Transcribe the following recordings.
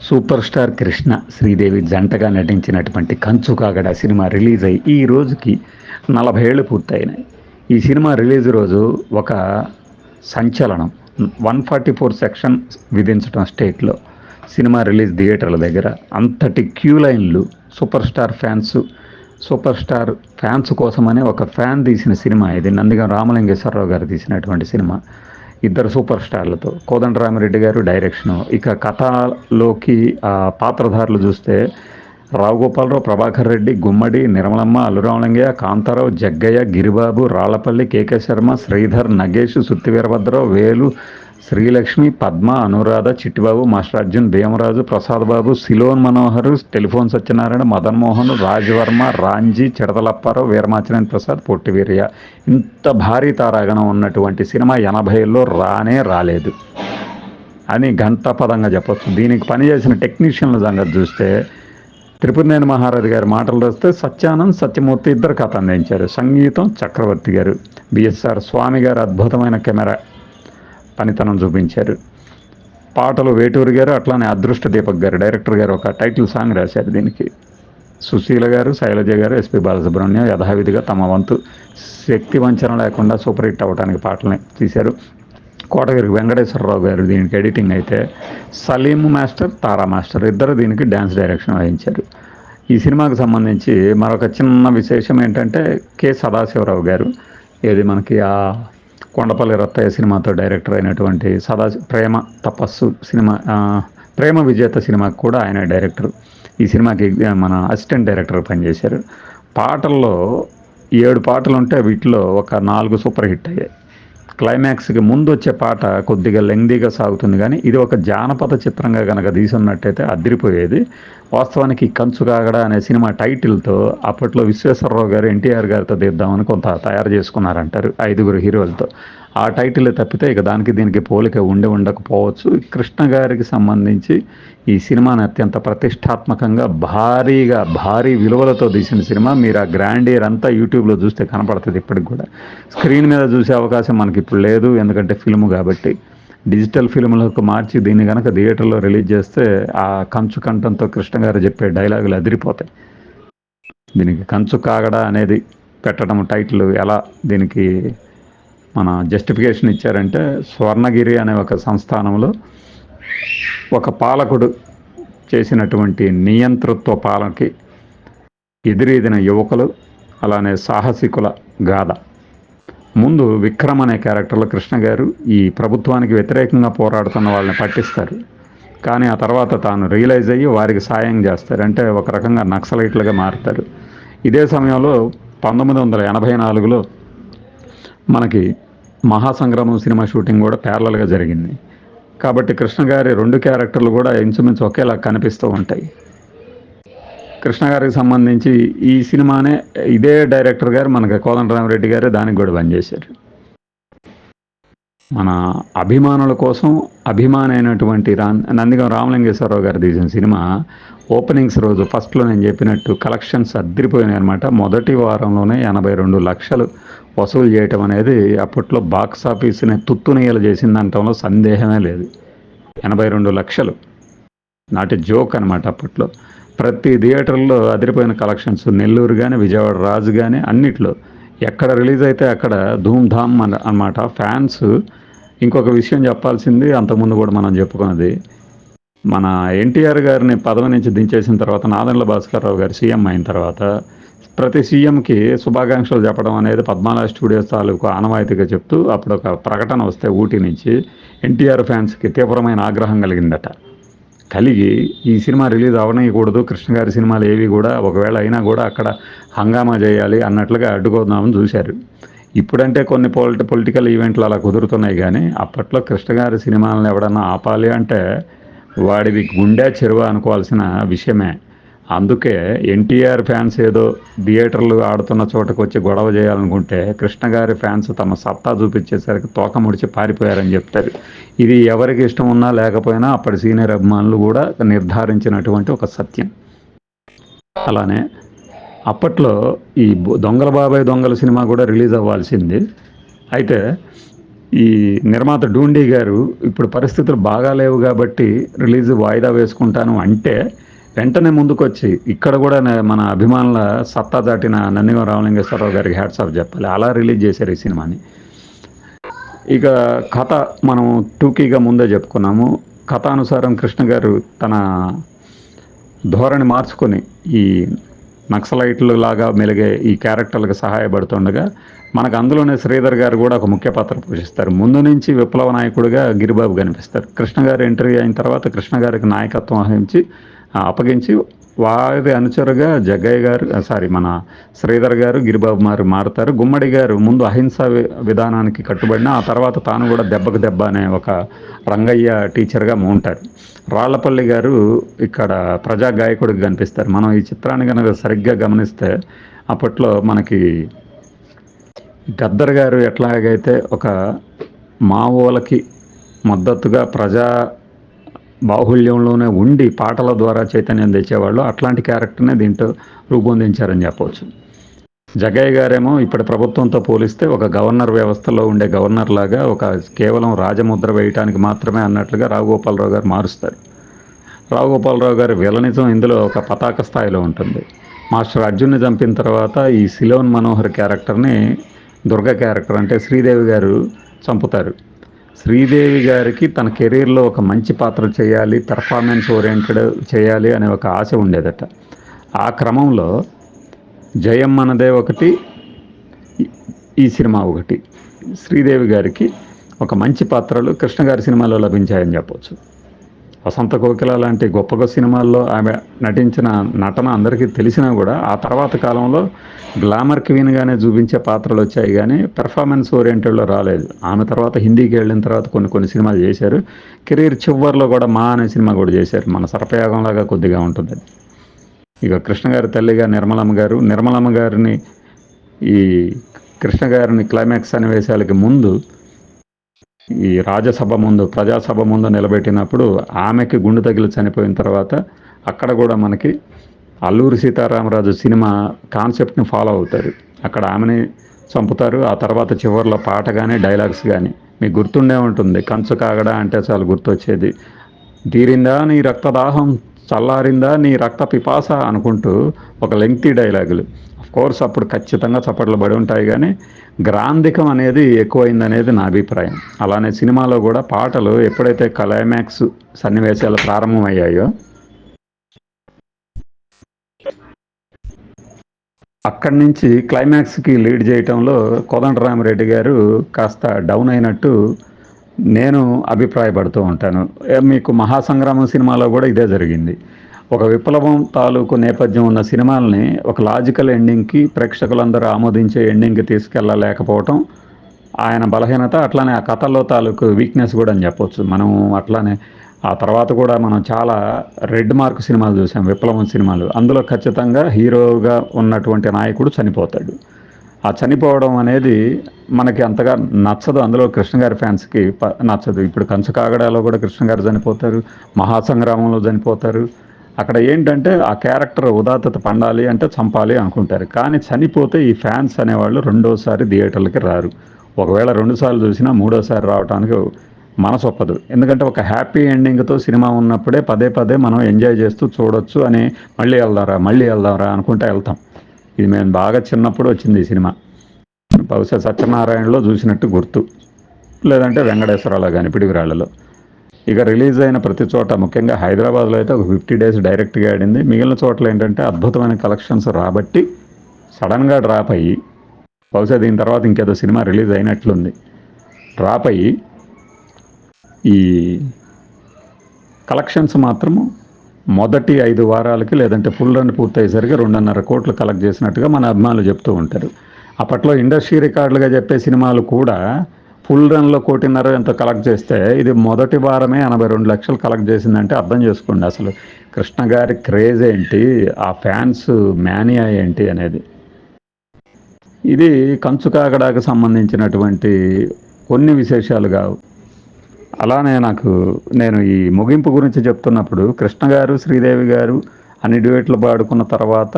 Super star Krishna Sridevi జంటగా నటించినటువంటి కంచు కాగడ సినిమా రిలీజ్ అయ్యి ఈ రోజుకి 40 ఏళ్ళు పూర్తయినాయి. ఈ సినిమా రిలీజ్ రోజు ఒక సంచలనం. 144 సెక్షన్ విధించడం స్టేట్లో. సినిమా రిలీజ్ థియేటర్ల దగ్గర అంతటి క్యూ లైన్లు. సూపర్ స్టార్ ఫ్యాన్స్ కోసమనే ఒక ఫ్యాన్ తీసిన సినిమా ఇది. నందిగం రామలింగేశ్వరరావు గారు తీసినటువంటి సినిమా. ఇద్దరు సూపర్ స్టార్లతో. కోదండరామిరెడ్డి గారు డైరెక్షను. ఇక కథలోకి పాత్రధారులు చూస్తే రావు గోపాలరావు, ప్రభాకర్ రెడ్డి, గుమ్మడి, నిర్మలమ్మ, అల్లురామలింగయ్య, కాంతారావు, జగ్గయ్య, గిరిబాబు, రాళ్లపల్లి, కేకే శర్మ, శ్రీధర్, నగేష్, సుత్తి వీరభద్రరావు, వేలు, Srilakshmi, Padma, Anuradha, Chittibabu, master Arjun, Bhimaraju, Prasad Babu, Ceylon Manohar, telephone Satyanarayana, Madan Mohan, రాజ్వర్మ, Ramji, చిడతలప్పారావు, Veeramachaneni Prasad, పొట్టి వీరయ్య. ఇంత భారీ తారాగణం ఉన్నటువంటి సినిమా 80లో రానే రాలేదు అని ఘంటాపదంగా చెప్పొచ్చు. దీనికి పనిచేసిన టెక్నీషియన్ల సంగతి చూస్తే త్రిపురనేని మహారాజు గారి మాటలు రాస్తే సత్యానంద్, సత్యమూర్తి ఇద్దరు కథ అందించారు. సంగీతం చక్రవర్తి గారు. బిఎస్ఆర్ స్వామి గారు అద్భుతమైన కెమెరా పనితనం చూపించారు. పాటలు వేటూరు గారు, అట్లానే అదృష్ట దీపక్ గారు డైరెక్టర్ గారు ఒక టైటిల్ సాంగ్ రాశారు దీనికి. సుశీల గారు, శైలజ గారు, ఎస్పి బాలసుబ్రహ్మణ్యం యథావిధిగా తమ వంతు శక్తి వంచన లేకుండా సూపర్ హిట్ అవ్వడానికి పాటలని తీశారు. కోటగిరి వెంకటేశ్వరరావు గారు దీనికి ఎడిటింగ్ అయితే, సలీం మాస్టర్, తారా మాస్టర్ ఇద్దరు దీనికి డ్యాన్స్ డైరెక్షన్ వహించారు. ఈ సినిమాకు సంబంధించి మరొక చిన్న విశేషం ఏంటంటే కె సదాశివరావు గారు, ఏది మనకి ఆ కొండపల్లి రత్తయ్య సినిమాతో డైరెక్టర్ అయినటువంటి ప్రేమ తపస్సు సినిమా, ప్రేమ విజేత సినిమాకి కూడా ఆయన డైరెక్టర్. ఈ సినిమాకి మన అసిస్టెంట్ డైరెక్టర్ పనిచేశారు. పాటల్లో 7 పాటలు ఉంటే వీటిలో ఒక 4 సూపర్ హిట్ అయ్యాయి. క్లైమాక్స్కి ముందు వచ్చే పాట కొద్దిగా లెంగ్దీగా సాగుతుంది, కానీ ఇది ఒక జానపద చిత్రంగా కనుక తీసున్నట్టయితే అదిరిపోయేది. వాస్తవానికి కంచు కాగడ అనే సినిమా టైటిల్తో అప్పట్లో విశ్వేశ్వరరావు గారు ఎన్టీఆర్ గారితో తీద్దామని కొంత తయారు చేసుకున్నారంటారు 5 హీరోలతో. ఆ టైటిల్ తప్పితే ఇక దానికి దీనికి పోలిక ఉండకపోవచ్చు. కృష్ణ గారికి సంబంధించి ఈ సినిమాని అత్యంత ప్రతిష్టాత్మకంగా భారీ విలువలతో తీసిన సినిమా. మీరు ఆ గ్రాండియర్ అంతా యూట్యూబ్లో చూస్తే కనపడుతుంది. ఇప్పటికి కూడా స్క్రీన్ మీద చూసే అవకాశం మనకి ఇప్పుడు లేదు, ఎందుకంటే ఫిల్మ్ కాబట్టి. డిజిటల్ ఫిల్మ్లకు మార్చి దీన్ని కనుక థియేటర్లో రిలీజ్ చేస్తే ఆ కంచు కంఠంతో కృష్ణ గారు చెప్పే డైలాగులు అదిరిపోతాయి. దీనికి కంచు కాగడ అనేది పెట్టడం టైటిల్ ఎలా దీనికి మన జస్టిఫికేషన్ ఇచ్చారంటే, స్వర్ణగిరి అనే ఒక సంస్థానంలో ఒక పాలకుడు చేసినటువంటి నియంతృత్వ పాలనకి ఎదురీదిన యువకులు, అలానే సాహసికుల గాథ. ముందు విక్రమ్ అనే క్యారెక్టర్లో కృష్ణ గారు ఈ ప్రభుత్వానికి వ్యతిరేకంగా పోరాడుతున్న వాళ్ళని పట్టిస్తారు. కానీ ఆ తర్వాత తాను రియలైజ్ అయ్యి వారికి సాయం చేస్తారు. అంటే ఒక రకంగా నక్సలైట్లుగా మారుతారు. ఇదే సమయంలో 1984లో మనకి మహాసంగ్రామం సినిమా షూటింగ్ కూడా ప్యారలల్గా జరిగింది. కాబట్టి కృష్ణ గారి 2 క్యారెక్టర్లు కూడా ఇంచుమించు ఒకేలా కనిపిస్తూ ఉంటాయి. కృష్ణ గారికి సంబంధించి ఈ సినిమానే ఇదే డైరెక్టర్ గారు మనకి కోదండరామిరెడ్డి గారు దానికి కూడా పనిచేశారు. మన అభిమానుల కోసం అభిమాని అయినటువంటి నందిగం రామలింగేశ్వరరావు గారు తీసిన సినిమా ఓపెనింగ్స్ రోజు ఫస్ట్లో నేను చెప్పినట్టు కలెక్షన్స్ అద్దరిపోయినాయి అనమాట. మొదటి వారంలోనే 82 లక్షలు వసూలు చేయటం అనేది అప్పట్లో బాక్స్ ఆఫీస్ని తుత్తునీయలు చేసిందంటంలో సందేహమే లేదు. 82 లక్షలు నాటి జోక్ అనమాట అప్పట్లో. ప్రతి థియేటర్లో అదిరిపోయిన కలెక్షన్స్. నెల్లూరు కానీ, విజయవాడ రాజు కానీ అన్నిట్లో ఎక్కడ రిలీజ్ అయితే అక్కడ ధూమ్ ధామ్ అన్నమాట. ఫ్యాన్స్. ఇంకొక విషయం చెప్పాల్సింది, అంతకుముందు కూడా మనం చెప్పుకున్నది, మన ఎన్టీఆర్ గారిని పదవి నుంచి దించేసిన తర్వాత నాదెండ్ల భాస్కర్రావు గారు సీఎం అయిన తర్వాత ప్రతి సీఎంకి శుభాకాంక్షలు చెప్పడం అనేది పద్మాలయ స్టూడియోస్ తాలూకు ఆనవాయితీగా చెప్తూ అప్పుడు ఒక ప్రకటన వస్తే ఊటీ నుంచి ఎన్టీఆర్ ఫ్యాన్స్కి తీవ్రమైన ఆగ్రహం కలిగి ఈ సినిమా రిలీజ్ అవనీయకూడదు, కృష్ణ గారి సినిమాలు ఏవి కూడా ఒకవేళ అయినా కూడా అక్కడ హంగామా చేయాలి అన్నట్లుగా అడ్డుకోదామని చూశారు. ఇప్పుడంటే కొన్ని పొలిటికల్ ఈవెంట్లు అలా కుదురుతున్నాయి, కానీ అప్పట్లో కృష్ణ గారి సినిమాలను ఎవడన్నా ఆపాలి అంటే వాడివి గుండె చెరువ అనుకోవాల్సిన విషయమే. అందుకే ఎన్టీఆర్ ఫ్యాన్స్ ఏదో థియేటర్లు ఆడుతున్న చోటకు వచ్చి గొడవ చేయాలనుకుంటే కృష్ణ గారి ఫ్యాన్స్ తమ సత్తా చూపించేసరికి తోక ముడిచి పారిపోయారని చెప్తారు. ఇది ఎవరికి ఇష్టం ఉన్నా లేకపోయినా అప్పటి సీనియర్ అభిమానులు కూడా నిర్ధారించినటువంటి ఒక సత్యం. అలానే అప్పట్లో ఈ దొంగల బాబాయ్ దొంగల సినిమా కూడా రిలీజ్ అవ్వాల్సింది. అయితే ఈ నిర్మాత డూండి గారు ఇప్పుడు పరిస్థితులు బాగాలేవు కాబట్టి రిలీజ్ వాయిదా వేసుకుంటాను అంటే వెంటనే ముందుకొచ్చి ఇక్కడ కూడా మన అభిమానుల సత్తా దాటిన నందిగం రామలింగేశ్వరరావు గారికి హ్యాట్స్ ఆఫ్ చెప్పాలి. అలా రిలీజ్ చేశారు ఈ సినిమాని. ఇక కథ మనం టూకీగా ముందే చెప్పుకున్నాము. కథానుసారం కృష్ణ గారు తన ధోరణి మార్చుకొని ఈ నక్సలైట్లు లాగా మెలిగే ఈ క్యారెక్టర్లకు సహాయపడుతుండగా మనకు అందులోనే శ్రీధర్ గారు కూడా ఒక ముఖ్య పాత్ర పోషిస్తారు. ముందు నుంచి విప్లవ నాయకుడిగా గిరిబాబు కనిపిస్తారు. కృష్ణ గారు ఎంట్రీ అయిన తర్వాత కృష్ణ గారికి నాయకత్వం వహించి అప్పగించి వారి అనుచరుగా జగ్గయ్య గారు మన శ్రీధర్ గారు గిరిబాబు మారుతారు. గుమ్మడి గారు ముందు అహింసా విధానానికి కట్టుబడిన ఆ తర్వాత తాను కూడా దెబ్బకు దెబ్బ అనే ఒక రంగయ్య టీచర్గా ఉంటారు. రాళ్లపల్లి గారు ఇక్కడ ప్రజా గాయకుడికి కనిపిస్తారు. మనం ఈ చిత్రాన్ని కనుక సరిగ్గా గమనిస్తే అప్పట్లో మనకి గద్దర్ గారు ఎట్లాగైతే ఒక మావోలకి మద్దతుగా ప్రజా బాహుళ్యంలోనే ఉండి పాటల ద్వారా చైతన్యం తెచ్చేవాళ్ళు, అట్లాంటి క్యారెక్టర్నే దీంట్లో రూపొందించారని చెప్పవచ్చు. జగ్గయ్య గారేమో ఇప్పటి ప్రభుత్వంతో పోలిస్తే ఒక గవర్నర్ వ్యవస్థలో ఉండే గవర్నర్ లాగా ఒక కేవలం రాజముద్ర వేయటానికి మాత్రమే అన్నట్లుగా రావుగోపాలరావు గారు మారుస్తారు. రావుగోపాలరావు గారి విలనిజం ఇందులో ఒక పతాక స్థాయిలో ఉంటుంది. మాస్టర్ అర్జున్ని చంపిన తర్వాత ఈ సిలోన్ మనోహర్ క్యారెక్టర్ని దుర్గ క్యారెక్టర్ అంటే శ్రీదేవి గారు చంపుతారు. శ్రీదేవి గారికి తన కెరీర్లో ఒక మంచి పాత్ర చేయాలి, పెర్ఫార్మెన్స్ ఓరియంటెడ్ చేయాలి అనే ఒక ఆశ ఉండేదట. ఆ క్రమంలో జయం మనదే ఒకటి, ఈ సినిమా ఒకటి. శ్రీదేవి గారికి ఒక మంచి పాత్రలు కృష్ణ గారి సినిమాలో లభించాయని చెప్పవచ్చు. వసంత కోకిల లాంటి గొప్ప సినిమాల్లో ఆమె నటించిన నటన అందరికీ తెలిసినా కూడా ఆ తర్వాత కాలంలో గ్లామర్ క్వీన్గానే చూపించే పాత్రలు వచ్చాయి కానీ పెర్ఫార్మెన్స్ ఓరియంటెడ్లో రాలేదు. ఆమె తర్వాత హిందీకి వెళ్ళిన తర్వాత కొన్ని సినిమాలు చేశారు. కెరీర్ చివరిలో కూడా మా అనే సినిమా కూడా చేశారు. మన సర్పయాగంలాగా కొద్దిగా ఉంటుంది. ఇక కృష్ణ గారి తల్లిగా నిర్మలమ్మ గారిని ఈ కృష్ణ గారిని క్లైమాక్స్ సన్నివేశాలకి ముందు ఈ రాజ్యసభ ముందు ప్రజాసభ ముందు నిలబెట్టినప్పుడు ఆమెకి గుండె తగిలి చనిపోయిన తర్వాత అక్కడ కూడా మనకి అల్లూరి సీతారామరాజు సినిమా కాన్సెప్ట్ని ఫాలో అవుతారు. అక్కడ ఆమెని చంపుతారు. ఆ తర్వాత చివరిలో పాట కానీ డైలాగ్స్ కానీ మీకు గుర్తుండే ఉంటుంది. కంచు కాగడా అంటే చాలా గుర్తొచ్చేది. తీరిందా నీ రక్తదాహం, చల్లారిందా నీ రక్త పిపాస అనుకుంటూ ఒక లెంగ్తీ డైలాగులు. కోర్స్ అప్పుడు ఖచ్చితంగా చప్పట్లు పడి ఉంటాయి కానీ గ్రాంధికం అనేది ఎక్కువైందనేది నా అభిప్రాయం. అలానే సినిమాలో కూడా పాటలు ఎప్పుడైతే క్లైమాక్స్ సన్నివేశాలు ప్రారంభమయ్యాయో అక్కడి నుంచి క్లైమాక్స్కి లీడ్ చేయటంలో కోదండరామిరెడ్డి గారు కాస్త డౌన్ అయినట్టు నేను అభిప్రాయపడుతూ ఉంటాను. మీకు మహాసంగ్రామం సినిమాలో కూడా ఇదే జరిగింది. ఒక విప్లవం తాలూకు నేపథ్యం ఉన్న సినిమాలని ఒక లాజికల్ ఎండింగ్కి ప్రేక్షకులందరూ ఆమోదించే ఎండింగ్కి తీసుకెళ్ళలేకపోవటం ఆయన బలహీనత. అట్లానే ఆ కథల్లో తాలూకు వీక్నెస్ కూడా అని చెప్పొచ్చు. మనం అట్లానే ఆ తర్వాత కూడా మనం చాలా రెడ్ మార్క్ సినిమాలు చూసాం, విప్లవం సినిమాలు. అందులో ఖచ్చితంగా హీరోగా ఉన్నటువంటి నాయకుడు చనిపోతాడు. ఆ చనిపోవడం అనేది మనకి అంతగా నచ్చదు. అందులో కృష్ణ గారి ఫ్యాన్స్కి నచ్చదు. ఇప్పుడు కంచు కాగడాలో కూడా కృష్ణ గారు చనిపోతారు, మహాసంగ్రామంలో చనిపోతారు. అక్కడ ఏంటంటే ఆ క్యారెక్టర్ ఉదాత్తత పండాలి అంటే చంపాలి అనుకుంటారు. కానీ చనిపోతే ఈ ఫ్యాన్స్ అనేవాళ్ళు రెండోసారి థియేటర్లకి రారు. ఒకవేళ 2 సార్లు చూసినా మూడోసారి రావడానికి మనసు ఒప్పదు. ఎందుకంటే ఒక హ్యాపీ ఎండింగ్తో సినిమా ఉన్నప్పుడే పదే మనం ఎంజాయ్ చేస్తూ చూడొచ్చు అని మళ్ళీ వెళ్దాంరా అనుకుంటా వెళ్తాం. ఇది మేము బాగా చిన్నప్పుడు వచ్చింది ఈ సినిమా. బహుశా సత్యనారాయణలో చూసినట్టు గుర్తు, లేదంటే వెంకటేశ్వరరావు కానీ పిడిగిరాళ్లలో. ఇక రిలీజ్ అయిన ప్రతి చోట, ముఖ్యంగా హైదరాబాద్లో అయితే ఒక 50 days డైరెక్ట్గా ఆడింది. మిగిలిన చోట్ల ఏంటంటే అద్భుతమైన కలెక్షన్స్ రాబట్టి సడన్గా డ్రాప్ అయ్యి, బహుశా దీని తర్వాత ఇంకేదో సినిమా రిలీజ్ అయినట్లుంది, డ్రాప్ అయ్యి ఈ కలెక్షన్స్ మాత్రము మొదటి 5 వారాలకి లేదంటే ఫుల్ రన్ పూర్తయ్యేసరికి 2.5 కోట్లు కలెక్ట్ చేసినట్టుగా మన అభిమానులు చెప్తూ ఉంటారు. అప్పట్లో ఇండస్ట్రీ రికార్డులుగా చెప్పే సినిమాలు కూడా ఫుల్ రన్లో 1.5 ఎంతో కలెక్ట్ చేస్తే ఇది మొదటి వారమే 82 లక్షలు కలెక్ట్ చేసిందంటే అర్థం చేసుకోండి అసలు కృష్ణ గారి క్రేజ్ ఏంటి, ఆ ఫ్యాన్స్ మేనియా ఏంటి అనేది. ఇది కంచు కాగడాకు సంబంధించినటువంటి కొన్ని విశేషాలు కావు. అలానే నేను ఈ ముగింపు గురించి చెప్తున్నప్పుడు కృష్ణ గారు శ్రీదేవి గారు అన్ని డ్యూయెట్లు పాడుకున్న తర్వాత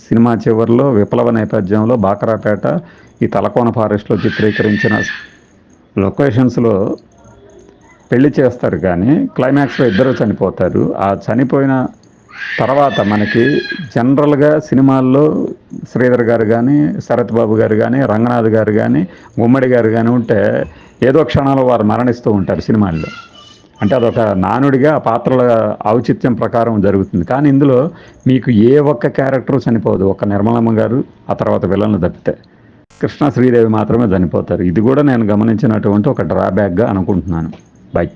సినిమా చివరిలో విప్లవ నేపథ్యంలో బాకరాపేట ఈ తలకోన ఫారెస్ట్లో చిత్రీకరించిన లొకేషన్స్లో పెళ్లి చేస్తారు కానీ క్లైమాక్స్లో ఇద్దరు చనిపోతారు. ఆ చనిపోయిన తర్వాత మనకి జనరల్గా సినిమాల్లో శ్రీధర్ గారు కానీ, శరత్ బాబు గారు కానీ, రంగనాథ్ గారు కానీ, గుమ్మడి గారు కానీ ఉంటే ఏదో క్షణంలో వారు మరణిస్తూ ఉంటారు సినిమాల్లో. అంటే అదొక నానుడిగా ఆ పాత్రల ఔచిత్యం ప్రకారం జరుగుతుంది. కానీ ఇందులో మీకు ఏ ఒక్క క్యారెక్టర్ చనిపోదు. ఒక నిర్మలమ్మ గారు, ఆ తర్వాత విలన్లు తప్పితే కృష్ణ శ్రీదేవి మాత్రమే చనిపోతారు. ఇది కూడా నేను గమనించినటువంటి ఒక డ్రాబ్యాక్గా అనుకుంటున్నాను. బై.